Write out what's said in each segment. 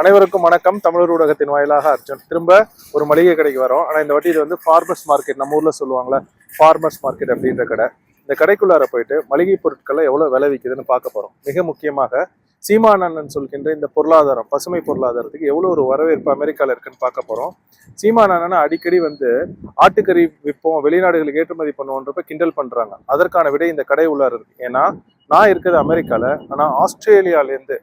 அனைவருக்கும் வணக்கம். தமிழர் ஊடகத்தின் வாயிலாக அர்ஜுன். திரும்ப ஒரு மளிகை கடைக்கு வரோம். ஆனால் இந்த வாட்டி இது வந்து ஃபார்மர்ஸ் மார்க்கெட், நம்ம ஊரில் சொல்லுவாங்களே ஃபார்மர்ஸ் மார்க்கெட் அப்படின்ற கடை. இந்த கடைக்குள்ளார போயிட்டு மளிகை பொருட்களை எவ்வளோ விலை விற்குதுன்னு பார்க்க போகிறோம். மிக முக்கியமாக சீமானண்ணன் சொல்கின்ற இந்த பொருளாதாரம், பசுமை பொருளாதாரத்துக்கு எவ்வளோ ஒரு வரவேற்பு அமெரிக்காவில் இருக்குன்னு பார்க்க போகிறோம். சீமானண்ணன் அடிக்கடி வந்து ஆட்டுக்கறி விற்போம், வெளிநாடுகளுக்கு ஏற்றுமதி பண்ணுவோன்றப்ப கிண்டல் பண்ணுறாங்க. அதற்கான விடை இந்த கடை உள்ளார இருக்கு. ஏன்னா நான் இருக்கிறது அமெரிக்காவில், ஆனால் ஆஸ்திரேலியாவிலேருந்து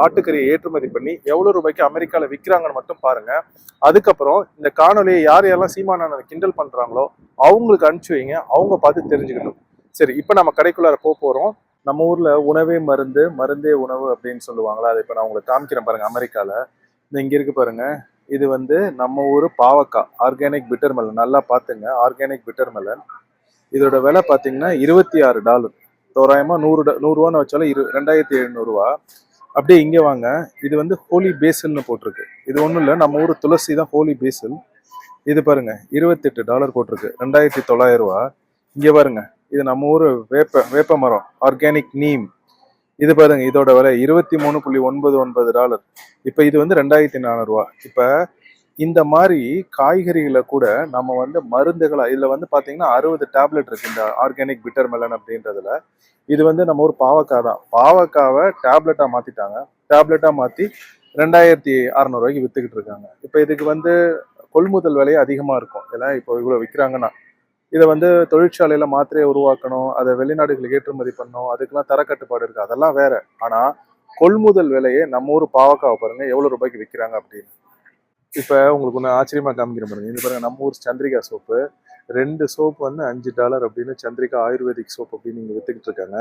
ஆட்டுக்கறியை ஏற்றுமதி பண்ணி எவ்வளோ ரூபாய்க்கு அமெரிக்காவில் விற்கிறாங்கன்னு மட்டும் பாருங்க. அதுக்கப்புறம் இந்த காணொலியை யார் யாரெல்லாம் சீமானண்ணனை கிண்டல் பண்ணுறாங்களோ அவங்களுக்கு அனுப்பிச்சு வைங்க, அவங்க பார்த்து தெரிஞ்சுக்கணும். சரி, இப்போ நம்ம கடைக்குள்ளார போகிறோம். நம்ம ஊரில் உணவே மருந்து, மருந்தே உணவு அப்படின்னு சொல்லுவாங்களா, அதை இப்போ நான் உங்களுக்கு காமிக்கிறேன் பாருங்க. அமெரிக்காவில் இந்த இங்கே இருக்கு பாருங்க. இது வந்து நம்ம ஊர் பாவக்காய், ஆர்கானிக் பிட்டர் மெலன். நல்லா பார்த்துங்க, ஆர்கானிக் பிட்டர் மெலன். இதோட விலை பார்த்தீங்கன்னா $26. தோராயமாக நூறுரூவான்னு வச்சாலும் 2700 அப்படியே இங்கே வாங்க. இது வந்து ஹோலி பேசில்னு போட்டிருக்கு. இது ஒன்றும் இல்லை, நம்ம ஊர் துளசி தான் ஹோலி பேசில். இது பாருங்க $28 போட்டிருக்கு, 2900. இங்கே பாருங்க, இது நம்ம ஊர் வேப்ப மரம், ஆர்கானிக் நீம். இது பாருங்க, இதோட விலை $23.99. இப்போ இது வந்து 2400. இப்போ இந்த மாதிரி காய்கறிகளை கூட நம்ம வந்து மருந்துகளா, இதுல வந்து பாத்தீங்கன்னா 60 டேப்லெட் இருக்கு இந்த ஆர்கானிக் பிட்டர் மெலன் அப்படின்றதுல. இது வந்து நம்ம ஒரு பாவக்காய் தான். பாவக்காவை டேப்லெட்டா மாத்திட்டாங்க. டேப்லெட்டா மாத்தி 2600 வித்துக்கிட்டு இருக்காங்க. இப்போ இதுக்கு வந்து கொள்முதல் விலை அதிகமா இருக்கும். ஏன்னா இப்போ இவ்வளவு விற்கிறாங்கன்னா இதை வந்து தொழிற்சாலையில மாத்திரையை உருவாக்கணும், அதை வெளிநாடுகளுக்கு ஏற்றுமதி பண்ணணும், அதுக்கெல்லாம் தரக்கட்டுப்பாடு இருக்கு, அதெல்லாம் வேற. ஆனா கொள்முதல் விலையே நம்ம ஊர் பாவக்காவை பாருங்க எவ்வளவு ரூபாய்க்கு விற்கிறாங்க அப்படின்னு. இப்போ உங்களுக்கு ஒன்று ஆச்சரியமாக காமிக்கிற பாருங்க. இது பாருங்க, நம்ம ஊர் சந்திரிகா சோப்பு. 2 சோப்பு வந்து $5 அப்படின்னு சந்திரிகா ஆயுர்வேதிக் சோப் அப்படின்னு இங்கே வித்துக்கிட்டு இருக்காங்க.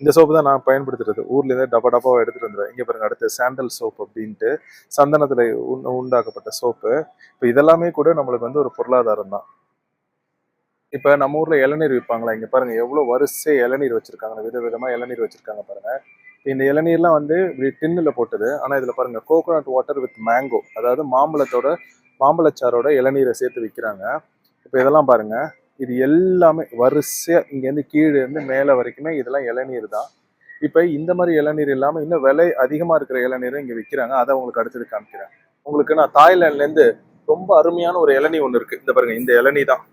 இந்த சோப்பு தான் நான் பயன்படுத்துறது. ஊர்லேருந்து டப்பாவை எடுத்துகிட்டு வந்துடுவேன். இங்கே பாருங்க, அடுத்து சாண்டல் சோப் அப்படின்ட்டு சந்தனத்தில் உண்டாக்கப்பட்ட சோப்பு. இப்போ இதெல்லாமே கூட நம்மளுக்கு வந்து ஒரு பொருளாதாரம் தான். இப்போ நம்ம ஊரில் இளநீர் விற்பாங்களா, இங்கே பாருங்க எவ்வளோ வரிசை இளநீர் வச்சுருக்காங்க, விதவிதமாக இளநீர் வச்சுருக்காங்க பாருங்க. இந்த இளநீர்லாம் வந்து இப்படி டின்னில் போட்டது. ஆனால் இதில் பாருங்க கோகோனட் வாட்டர் வித் மேங்கோ, அதாவது மாம்பழச்சாரோட இளநீரை சேர்த்து விற்கிறாங்க. இப்போ இதெல்லாம் பாருங்க, இது எல்லாமே வரிசையாக இங்கேருந்து கீழே இருந்து மேலே வரைக்குமே இதெல்லாம் இளநீர் தான். இப்போ இந்த மாதிரி இளநீர் இல்லாமல் இன்னும் விலை அதிகமாக இருக்கிற இளநீரும் இங்கே விற்கிறாங்க. அதை உங்களுக்கு அடுத்தது காமிக்கிறேன். உங்களுக்கு நான் தாய்லாண்ட்லேருந்து ரொம்ப அருமையான ஒரு இளநீ ஒன்று இருக்குது. இந்த பாருங்க, இந்த இளநீ தான்.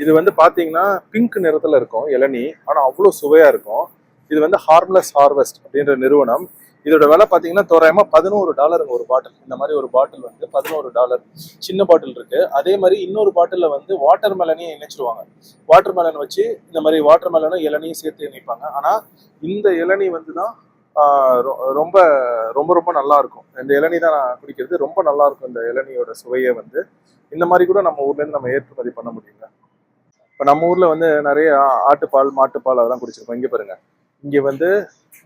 இது வந்து பார்த்தீங்கன்னா பிங்க் நிறத்தில் இருக்கும் இளநீ, ஆனால் அவ்வளோ சுவையாக இருக்கும். இது வந்து ஹார்ம்லெஸ் ஹார்வெஸ்ட் அப்படின்ற நிறுவனம். இதோட விலை பார்த்தீங்கன்னா தோராயமாக $11 ஒரு பாட்டில். இந்த மாதிரி ஒரு பாட்டில் வந்து $11. சின்ன பாட்டில் இருக்கு. அதே மாதிரி இன்னொரு பாட்டிலில் வந்து வாட்டர் மெலனையும் இணைச்சிருவாங்க. வாட்டர் மெலன் வச்சு இந்த மாதிரி வாட்டர் மெலனும் இளநியும் சேர்த்து இணைப்பாங்க. ஆனால் இந்த இளநீ வந்து தான் ரொம்ப ரொம்ப ரொம்ப நல்லா இருக்கும். இந்த இளநீ தான் நான் குடிக்கிறது, ரொம்ப நல்லா இருக்கும். இந்த இளநியோட சுவையை வந்து இந்த மாதிரி கூட நம்ம ஊர்லேருந்து நம்ம ஏற்றுமதி பண்ண முடியுங்க. இப்போ நம்ம ஊரில் வந்து நிறைய ஆட்டுப்பால், மாட்டுப்பால் அதெல்லாம் குடிச்சிருக்கோம். இங்கே பாருங்க, இங்கே வந்து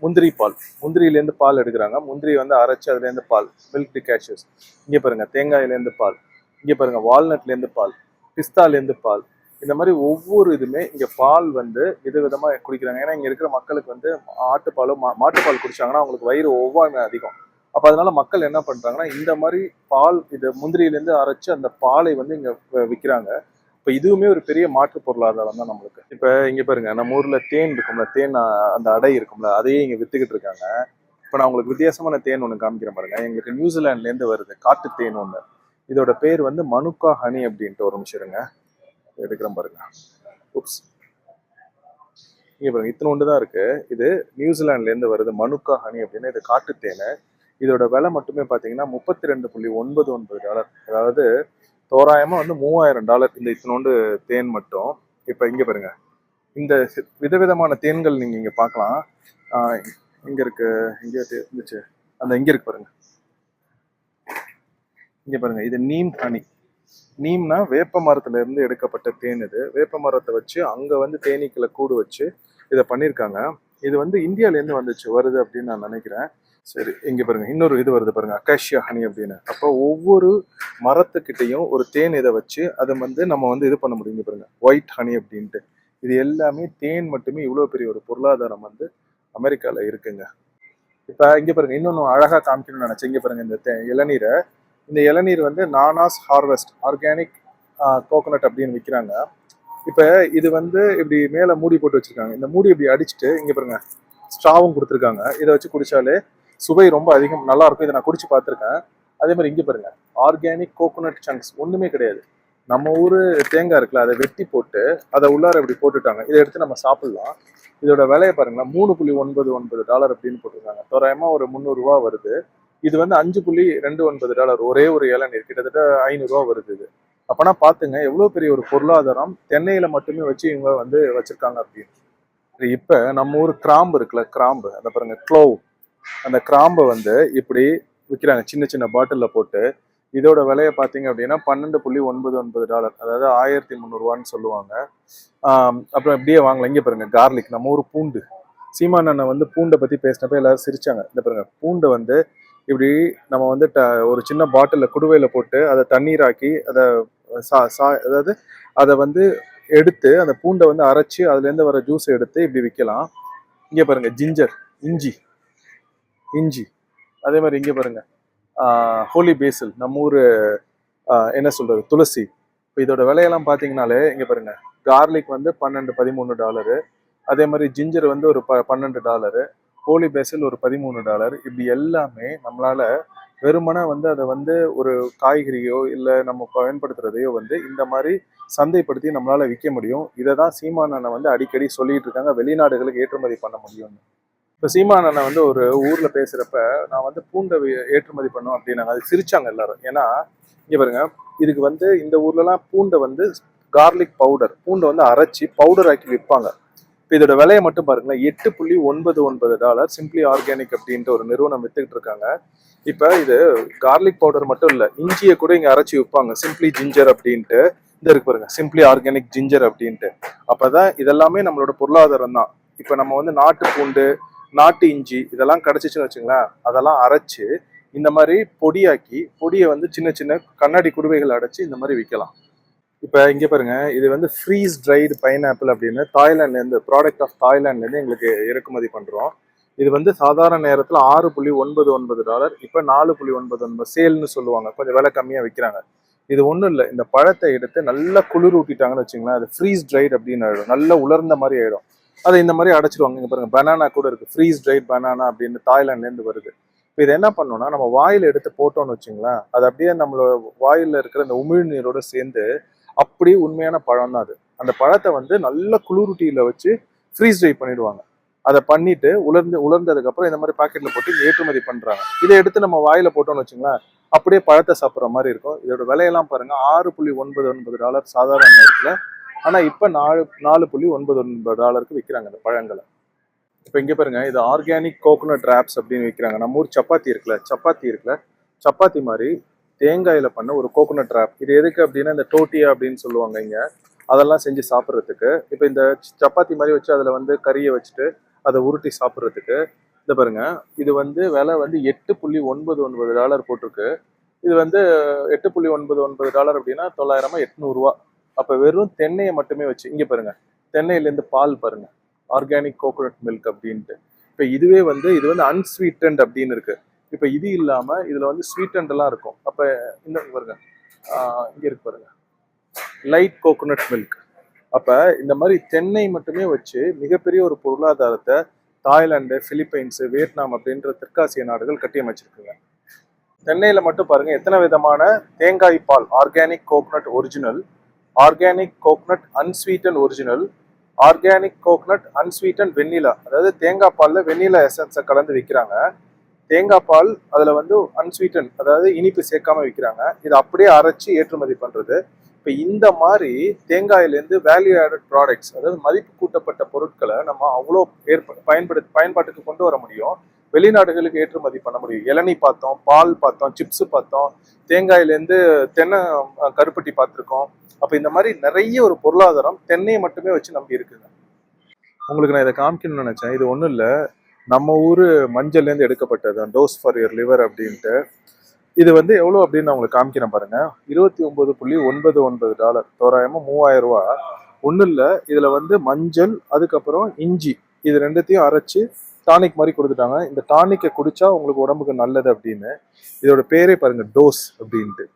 முந்திரி பால், முந்திரியிலேருந்து பால் எடுக்கிறாங்க. முந்திரி வந்து அரைச்சி அதுலேருந்து பால், மில்க் டிகாஷஸ். இங்கே பாருங்க, தேங்காயிலேருந்து பால். இங்கே பாருங்க, வால்நட்லேருந்து பால், பிஸ்தாலேருந்து பால். இந்த மாதிரி ஒவ்வொரு இதுவுமே இங்கே பால் வந்து விதவிதமாக குடிக்கிறாங்க. ஏன்னா இங்கே இருக்கிற மக்களுக்கு வந்து ஆட்டுப்பாலும் மாட்டுப்பால் குடிச்சாங்கன்னா அவங்களுக்கு வயிறு ஒவ்வாமை அதிகம். அப்போ அதனால மக்கள் என்ன பண்ணுறாங்கன்னா இந்த மாதிரி பால், இது முந்திரியிலேருந்து அரைச்சி அந்த பாலை வந்து இங்கே விற்கிறாங்க. இப்போ இதுவுமே ஒரு பெரிய மாற்று பொருளாதாரம் தான் நம்மளுக்கு. இப்போ இங்கே பாருங்க, நம்ம ஊரில் தேன் இருக்கும்ல, தேன் அந்த அடை இருக்கும்ல, அதையே இங்கே வித்துக்கிட்டு இருக்காங்க. இப்போ நான் உங்களுக்கு வித்தியாசமான தேன் ஒன்று காமிக்கிறேன் பாருங்க. எங்களுக்கு நியூசிலாண்ட்லேருந்து வருது காட்டு தேன் ஒன்று. இதோட பேர் வந்து மனுக்கா ஹனி அப்படின்ட்டு. ஒரு நிமிஷம் இருங்க, எடுக்கிறேன் பாருங்க. உப்ஸ், இங்கே பாருங்க, இத்தனை தான் இருக்கு. இது நியூசிலாண்ட்லேருந்து வருது, மனுக்கா ஹனி அப்படின்னு. இது காட்டு தேன். இதோட விலை மட்டுமே பார்த்தீங்கன்னா $32.99. அதாவது தோராயமாக வந்து $3000 இந்த இத்தனோண்டு தேன் மட்டும். இப்போ இங்கே பாருங்க, இந்த விதவிதமான தேன்கள் நீங்கள் இங்கே பார்க்கலாம். இங்கே இருக்கு, இங்கே இருந்துச்சு அந்த இங்கே இருக்கு பாருங்க. இங்கே பாருங்க, இது நீம் ஹனி. நீம்னா வேப்ப மரத்துல இருந்து எடுக்கப்பட்ட தேன். இது வேப்ப மரத்தை வச்சு அங்கே வந்து தேனீக்களை கூடு வச்சு இதை பண்ணியிருக்காங்க. இது வந்து இந்தியாவிலேருந்து வருது அப்படின்னு நான் நினைக்கிறேன். சரி, இங்கே பாருங்க, இன்னொரு இது வருது பாருங்க, அக்காஷியா ஹனி அப்படின்னு. அப்போ ஒவ்வொரு மரத்துக்கிட்டையும் ஒரு தேன் இதை வச்சு அதை வந்து நம்ம வந்து இது பண்ண முடியும். இங்கே பாருங்க, ஒயிட் ஹனி அப்படின்ட்டு. இது எல்லாமே தேன் மட்டுமே இவ்வளோ பெரிய ஒரு பொருளாதாரம் வந்து அமெரிக்காவில் இருக்குங்க. இப்போ இங்கே பாருங்க, இன்னொன்று அழகாக காமிக்கணும்னு நினச்சேன். இங்கே பாருங்க, இந்த இளநீரை, இந்த இளநீர் வந்து நானாஸ் ஹார்வெஸ்ட் ஆர்கானிக் கோகோனட் அப்படின்னு விற்கிறாங்க. இப்போ இது வந்து இப்படி மேலே மூடி போட்டு வச்சிருக்காங்க. இந்த மூடி இப்படி அடிச்சுட்டு இங்கே பாருங்க ஸ்ட்ராவும் கொடுத்துருக்காங்க. இதை வச்சு குடிச்சாலே சுவை ரொம்ப அதிகம், நல்லா இருக்கும். இதை நான் குடிச்சு பார்த்துருக்கேன். அதே மாதிரி இங்க பாருங்க, ஆர்கானிக் கோகோனட் சங்க்ஸ் ஒண்ணுமே கிடையாது. நம்ம ஊரு தேங்காய் இருக்குல்ல, அதை வெட்டி போட்டு அதை உள்ளார இப்படி போட்டுட்டாங்க. இதை எடுத்து நம்ம சாப்பிடலாம். இதோட விலையை பாருங்களேன், $3.99 அப்படின்னு போட்டிருக்காங்க. தோராயமா ஒரு 300 ரூபா வருது. இது வந்து $5.29 ஒரே ஒரு இளநீர், கிட்டத்தட்ட 500 ரூபா வருது இது. அப்பனா பாத்துங்க எவ்வளவு பெரிய ஒரு பொருளாதாரம் தென்னையில மட்டுமே வச்சு இவங்க வந்து வச்சிருக்காங்க அப்படின்னு. இப்ப நம்ம ஊர் கிராம்பு இருக்குல்ல, கிராம்பு அந்த பாருங்க, க்ளோவ், அந்த கிராம்பை வந்து இப்படி விற்கிறாங்க சின்ன சின்ன பாட்டில்ல போட்டு. இதோட விலையை பார்த்தீங்க அப்படின்னா $12.99, அதாவது 1300 ரூபான்னு சொல்லுவாங்க. அப்புறம் இப்படியே வாங்கலாம். இங்கே பாருங்க, கார்லிக், நம்ம ஊர் பூண்டு. சீமான் அண்ணன் வந்து பூண்டை பத்தி பேசினப்ப எல்லாரும் சிரிச்சாங்க. இந்த பாருங்க, பூண்டை வந்து இப்படி நம்ம வந்து ஒரு சின்ன பாட்டிலில் குடுவையில போட்டு அதை தண்ணீராக்கி அதை அதாவது அதை வந்து எடுத்து அந்த பூண்டை வந்து அரைச்சி அதுலேருந்து வர ஜூஸை எடுத்து இப்படி விற்கலாம். இங்கே பாருங்க, ஜிஞ்சர், இஞ்சி, இஞ்சி. அதே மாதிரி இங்கே பாருங்க, ஹோலி பேசில், நம்ம ஊர் என்ன சொல்றது, துளசி. இப்போ இதோட விலையெல்லாம் பார்த்தீங்கன்னாலே இங்கே பாருங்க, கார்லிக் வந்து $12-13. அதே மாதிரி ஜிஞ்சர் வந்து ஒரு $12, ஹோலி பேசில் ஒரு $13. இப்படி எல்லாமே நம்மளால வெறுமனே வந்து அதை வந்து ஒரு காய்கறியோ இல்லை நம்ம பயன்படுத்துறதையோ வந்து இந்த மாதிரி சந்தைப்படுத்தி நம்மளால விற்க முடியும். இதை தான் சீமான் அண்ணன் வந்து அடிக்கடி சொல்லிட்டு இருக்காங்க, வெளிநாடுகளுக்கு ஏற்றுமதி பண்ண முடியும்னு. இப்போ சீமான் அண்ணன் வந்து ஒரு ஊர்ல பேசுறப்ப நான் வந்து பூண்டை ஏற்றுமதி பண்ணும் அப்படின்னாங்க. அது சிரிச்சாங்க எல்லாரும். ஏன்னா இங்க பாருங்க, இதுக்கு வந்து இந்த ஊர்லலாம் பூண்டை வந்து கார்லிக் பவுடர், பூண்டை வந்து அரைச்சி பவுடர் ஆக்கி விற்பாங்க. இப்போ இதோட விலையை மட்டும் பாருங்களேன், $8.99 சிம்பிளி ஆர்கானிக் அப்படின்ற ஒரு நிறுவனம் வித்துக்கிட்டு இருக்காங்க. இப்போ இது கார்லிக் பவுடர் மட்டும் இல்லை, இஞ்சியை கூட இங்கே அரைச்சி விற்பாங்க, சிம்பிளி ஜிஞ்சர் அப்படின்ட்டு. இந்த இருக்கு பாருங்க, சிம்பிளி ஆர்கானிக் ஜிஞ்சர் அப்படின்ட்டு. அப்பதான் இதெல்லாமே நம்மளோட பொருளாதாரம் தான். இப்போ நம்ம வந்து நாட்டு பூண்டு, நாட்டு இஞ்சி இதெல்லாம் கிடைச்சிச்சுன்னு வச்சுங்களேன், அதெல்லாம் அரைச்சு இந்த மாதிரி பொடியாக்கி, பொடியை வந்து சின்ன சின்ன கண்ணாடி குடுவைகள் அடைச்சு இந்த மாதிரி விற்கலாம். இப்போ இங்கே பாருங்க, இது வந்து ஃப்ரீஸ் ட்ரைடு பைனாப்பிள் அப்படின்னு தாய்லாண்ட்லேருந்து, ப்ராடக்ட் ஆஃப் தாய்லாண்ட்லேருந்து எங்களுக்கு இறக்குமதி பண்ணுறோம். இது வந்து சாதாரண நேரத்தில் $6.99, இப்போ $4.99 சேல்னு சொல்லுவாங்க, கொஞ்சம் விலை கம்மியாக விற்கிறாங்க. இது ஒன்றும் இல்லை, இந்த பழத்தை எடுத்து நல்லா குளிர் ஊட்டிட்டாங்கன்னு வச்சுங்களேன், அது ஃப்ரீஸ் ட்ரைட் அப்படின்னு ஆகிடும், நல்லா உலர்ந்த மாதிரி ஆகிடும். அதை இந்த மாதிரி அடைச்சிடுவாங்க. இங்கே பாருங்க, பனானா கூட இருக்குது, ஃப்ரீஸ் ட்ரைட் பனானா அப்படின்னு தாய்லாண்ட்லேருந்து வருது. இப்போ இது என்ன பண்ணோம்னா, நம்ம வாயில் எடுத்து போட்டோம்னு வச்சுங்களேன், அது அப்படியே நம்மளோட வாயில் இருக்கிற இந்த உமிழ்நீரோட சேர்ந்து அப்படி உண்மையான பழம் தான் அது. அந்த பழத்தை வந்து நல்ல குளிரூட்டியில வச்சு ஃப்ரீஸ் ட்ரை பண்ணிடுவாங்க. அதை பண்ணிட்டு உலர்ந்ததுக்கு அப்புறம் இந்த மாதிரி பாக்கெட்ல போட்டு ஏற்றுமதி பண்றாங்க. இதை எடுத்து நம்ம வாயில போட்டோம்னு வச்சுங்களேன், அப்படியே பழத்தை சாப்பிட்ற மாதிரி இருக்கும். இதோட விலையெல்லாம் பாருங்க, $6.99 சாதாரண நேரத்துல. ஆனா இப்ப $4.99 விற்கிறாங்க இந்த பழங்களை. இப்ப இங்க பாருங்க, இது ஆர்கானிக் கோகோனட் ராப்ஸ் அப்படின்னு விற்கிறாங்க. நம்ம ஊர் சப்பாத்தி இருக்குல்ல, சப்பாத்தி மாதிரி தேங்காயில பண்ண ஒரு கோகோனட் ராப். இது எதுக்கு அப்படின்னா, இந்த டோட்டியா அப்படின்னு சொல்லுவாங்க இங்க, அதெல்லாம் செஞ்சு சாப்பிட்றதுக்கு. இப்போ இந்த சப்பாத்தி மாதிரி வச்சு அதில் வந்து கறியை வச்சுட்டு அதை உருட்டி சாப்பிட்றதுக்கு. இந்த பாருங்க, இது வந்து விலை வந்து $8.99 போட்டிருக்கு. இது வந்து $8.99 அப்படின்னா 900 ரூபா. அப்போ வெறும் தென்னையை மட்டுமே வச்சு, இங்கே பாருங்க, தென்னையிலேருந்து பால் பாருங்க, ஆர்கானிக் கோகோனட் மில்க் அப்படின்ட்டு. இப்போ இதுவே வந்து இது வந்து அன்ஸ்வீட்டன்ட் அப்படின்னு இருக்கு. இப்போ இது இல்லாம இதுல வந்து ஸ்வீட்டன்ட் எல்லாம் இருக்கும். அப்ப இந்த பாருங்க, இங்க இருக்கு பாருங்க, லைட் கோகோனட் மில்க். அப்ப இந்த மாதிரி தென்னை மட்டுமே வச்சு மிகப்பெரிய ஒரு பொருளாதாரத்தை தாய்லாந்து, பிலிப்பைன்ஸ், வியட்நாம் அப்படின்ற தெற்காசிய நாடுகள் கட்டியமைச்சிருக்குங்க. தென்னையில மட்டும் பாருங்க எத்தனை விதமான தேங்காய் பால், organic coconut original, organic coconut unsweetened original, organic coconut unsweetened vanilla, அதாவது தேங்காய் பால்ல வெண்ணிலா எசன்ஸை கலந்து விற்கிறாங்க. தேங்காய் பால் அதுல வந்து அன்ஸ்வீட்டன், அதாவது இனிப்பு சேர்க்காம விற்கிறாங்க. இது அப்படியே அரைச்சி ஏற்றுமதி பண்றது. இப்போ இந்த மாதிரி தேங்காயிலேருந்து வேல்யூ ஆடட் ப்ராடக்ட்ஸ், அதாவது மதிப்பு கூட்டப்பட்ட பொருட்களை நம்ம அவ்வளோ பயன்பாட்டுக்கு கொண்டு வர முடியும். வெளிநாடுகளுக்கு ஏற்றுமதி பண்ண முடியும். இளநீ பார்த்தோம், பால் பார்த்தோம், சிப்ஸ் பார்த்தோம், தேங்காயிலேருந்து தென்னை கருப்பட்டி பார்த்துருக்கோம். அப்போ இந்த மாதிரி நிறைய ஒரு பொருளாதாரம் தென்னையை மட்டுமே வச்சு நம்பி இருக்குங்க. உங்களுக்கு நான் இதை காமிக்கணும்னு நினைச்சேன். இது ஒன்றும் இல்லை, நம்ம ஊர் மஞ்சள்லேருந்து எடுக்கப்பட்டது, டோஸ் ஃபார் யுவர் லிவர் அப்படின்ட்டு. இது வந்து எவ்வளோ அப்படின்னு நான் உங்களுக்கு காமிக்கிறேன் பாருங்க, $29.99, தோராயமாக 3000 ரூபா. ஒன்றும் இல்லை, இதில் வந்து மஞ்சள், அதுக்கப்புறம் இஞ்சி, இது ரெண்டுத்தையும் அரைச்சி டானிக் மாதிரி கொடுத்துட்டாங்க. இந்த டானிக்கை குடிச்சா உங்களுக்கு உடம்புக்கு நல்லது அப்படின்னு. இதோட பேரே பாருங்க, டோஸ் அப்படின்ட்டு.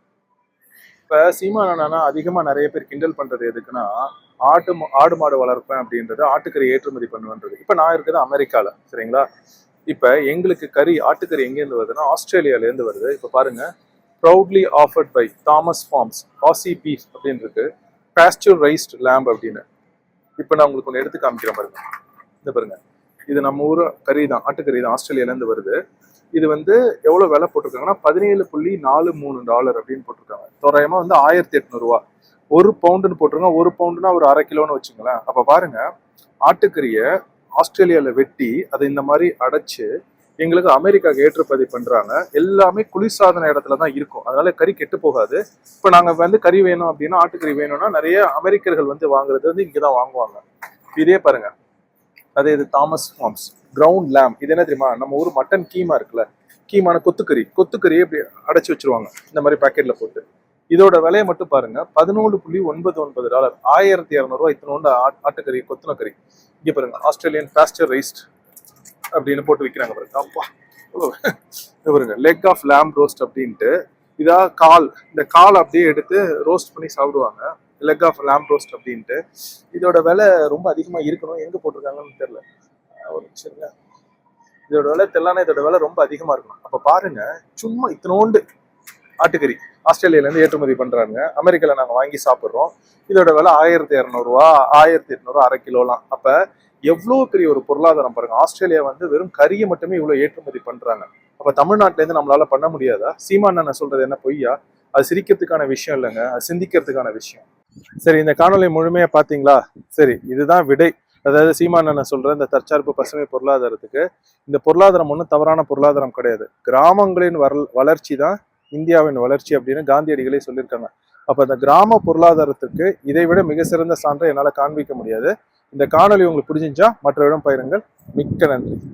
இப்போ சீமானா அதிகமாக நிறைய பேர் கிண்டல் பண்ணுறது எதுக்குன்னா, ஆடு மாடு வளர்ப்பேன் அப்படின்றது, ஆட்டுக்கறி ஏற்றுமதி பண்ணுவேன்றது. இப்போ நான் இருக்குது அமெரிக்காவில், சரிங்களா? இப்போ எங்களுக்கு ஆட்டுக்கறி எங்கேருந்து வருதுன்னா ஆஸ்திரேலியாவிலேருந்து வருது. இப்போ பாருங்க, proudly offered by Thomas farms Aussie beef அப்படின்னு இருக்கு, பாஸ்டரைஸ்ட் லேம்ப் அப்படின்னு. இப்போ நான் உங்களுக்கு ஒன்று எடுத்து காமிக்கிறேன் பாருங்க. இந்த பாருங்க, இது நம்ம ஊர் கறி தான், ஆட்டுக்கறி தான், ஆஸ்திரேலியாலேருந்து வருது. இது வந்து எவ்வளோ விலை போட்டிருக்காங்கன்னா $17.43 அப்படின்னு போட்டிருக்காங்க. தோராயமாக வந்து 1800 ரூபா. 1 பவுண்டுன்னு போட்டிருக்காங்க. 1 பவுண்டுனா ஒரு அரை கிலோன்னு வச்சுங்களேன். அப்போ பாருங்க, ஆட்டுக்கறியை ஆஸ்திரேலியாவில் வெட்டி அதை இந்த மாதிரி அடைச்சு எங்களுக்கு அமெரிக்காவுக்கு ஏற்றுமதி பண்றாங்க. எல்லாமே குளிர்சாதன இடத்துல தான் இருக்கும், அதனால கறி கெட்டு போகாது. இப்போ நாங்கள் வந்து கறி வேணும் அப்படின்னா, ஆட்டுக்கறி வேணும்னா நிறைய அமெரிக்கர்கள் வந்து வாங்குறது வந்து இங்கே தான் வாங்குவாங்க. இதே பாருங்க, அதே இது தாமஸ் ஃபார்ம்ஸ் கிரவுண்ட் லேம். இது என்ன தெரியுமா, நம்ம ஊர் மட்டன் கீமா இருக்குல்ல, கீமான கொத்துக்கறி இப்படி அடைச்சி வச்சிருவாங்க இந்த மாதிரி பாக்கெட்ல போட்டு. இதோட விலையை மட்டும் பாருங்க, $11.99, 1200 ரூபாய். இத்தனோண்டு ஆட்டுக்கறி, கொத்துன கறி. இங்க பாருங்க, ஆஸ்திரேலியன் பாஸ்டரைஸ்ட் அப்படின்னு போட்டு விற்கிறாங்க பாருங்க. அப்பா, இது பாருங்க, லெக் ஆஃப் லேம் ரோஸ்ட் அப்படின்ட்டு. இதா கால், இந்த கால் அப்படியே எடுத்து ரோஸ்ட் பண்ணி சாப்பிடுவாங்க, லெக் ஆஃப் லேம் ரோஸ்ட் அப்படின்ட்டு. இதோட விலை ரொம்ப அதிகமா இருக்கணும், எங்க போட்டிருக்காங்கன்னு தெரியல. ஒரு நிமிஷம், இதோட விலை தெரியலன்னா இதோட விலை ரொம்ப அதிகமா இருக்கணும். அப்ப பாருங்க, சும்மா இத்தனோண்டு ஆட்டுக்கறி ஆஸ்திரேலியால இருந்து ஏற்றுமதி பண்றாங்க, அமெரிக்கால நாங்க வாங்கி சாப்பிடுறோம். இதோட விலை 1200 ரூபா, 1800 அரை கிலோலாம். அப்ப எவ்வளவு பெரிய ஒரு பொருளாதாரம் பாருங்க. ஆஸ்திரேலியா வந்து வெறும் கறியை மட்டுமே இவ்வளவு ஏற்றுமதி பண்றாங்க. அப்ப தமிழ்நாட்டுல இருந்து நம்மளால பண்ண முடியாதா? சீமான் அண்ணன் சொல்றது என்ன பொய்யா? அது சிரிக்கிறதுக்கான விஷயம் இல்லைங்க, அது சிந்திக்கிறதுக்கான விஷயம். சரி, இந்த காணொலி முழுமையா பாத்தீங்களா? சரி, இதுதான் விடை. அதாவது சீமான் அண்ணன் சொல்ற இந்த தற்சார்பு பசுமை பொருளாதாரத்துக்கு, இந்த பொருளாதாரம் ஒன்றும் தவறான பொருளாதாரம் கிடையாது. கிராமங்களின் வளர்ச்சி தான் இந்தியாவின் வளர்ச்சி அப்படின்னு காந்தியடிகளே சொல்லியிருக்காங்க. அப்ப இந்த கிராம பொருளாதாரத்துக்கு இதை விட மிக சிறந்த சான்றை என்னால காண்பிக்க முடியாது. இந்த காணொலி உங்களுக்கு பிடிச்சிருந்தா மற்றவரிடம் பகிருங்கள். மிக்க நன்றி.